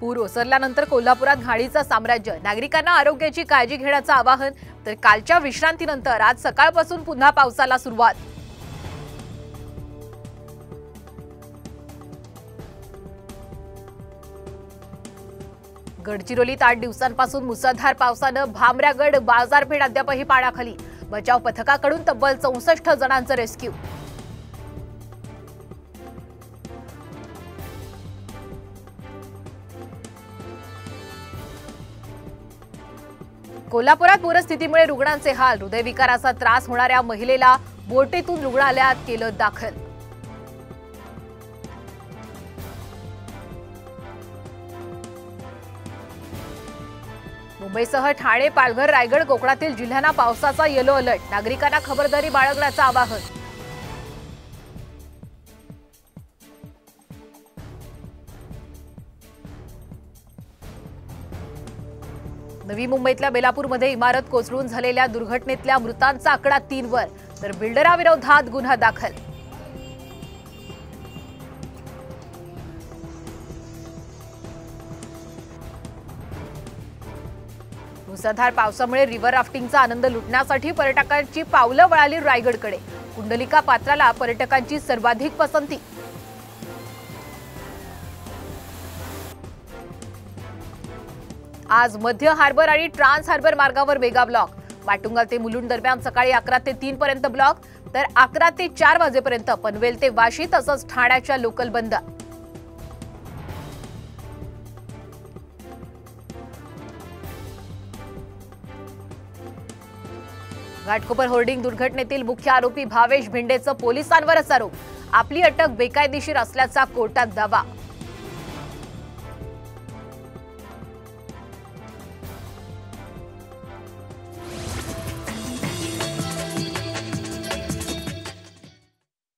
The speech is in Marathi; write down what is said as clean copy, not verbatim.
पूर ओसरल्यानंतर कोल्हापुरात घाणीचं साम्राज्य। नागरिकांना आरोग्याची काळजी घेण्याचं आवाहन। तर कालच्या विश्रांतीनंतर आज सकाळपासून पुन्हा पावसाला सुरुवात। गडचिरोलीत 8 दिवसांपासून मुसळधार पावसानं भामरागड बाजारपेठ अद्यापही पाण्याखाली। बचाव पथकाकडून तब्बल 64 जणांचं रेस्क्यू। कोल्हापुरात पूरस्थितीमुळे रुग्णांचे हाल। हृदयविकाराचा त्रास होणाऱ्या महिलेला बोटेतून रुग्णालयात केलं दाखल। मुंबईसह ठाणे, पालघर, रायगड, कोकणातील जिल्ह्यांना पावसाचा येलो अलर्ट। नागरिकांना खबरदारी बाळगण्याचं आवाहन। नवी मुंबईतल्या बेलापूरमध्ये इमारत कोसळून झालेल्या दुर्घटनेतल्या मृतांचा आकडा 3 वर। तर बिल्डराविरोधात गुन्हा दाखल। मुसळधार पावसामुळे रिव्हर राफ्टिंगचा आनंद लुटण्यासाठी पर्यटकांची पावलं वळाली रायगडकडे। कुंडलिका पात्राला पर्यटकांची सर्वाधिक पसंती। आज मध्य हार्बर आणि ट्रान्स हार्बर मार्गावर मेगा ब्लॉक। माटुंगा ते मुलुंड दरम्यान सकाळी 11 ते 3 पर्यंत ब्लॉक। तर 11 ते 4 वाजेपर्यंत पनवेल ते वाशी तसंच ठाण्याच्या लोकल बंद। घाटकोपर होर्डिंग दुर्घटनेतील मुख्य आरोपी भावेश भिंडेचं पोलिसांवरच आरोप। आपली अटक बेकायदेशीर असल्याचा कोर्टात दावा।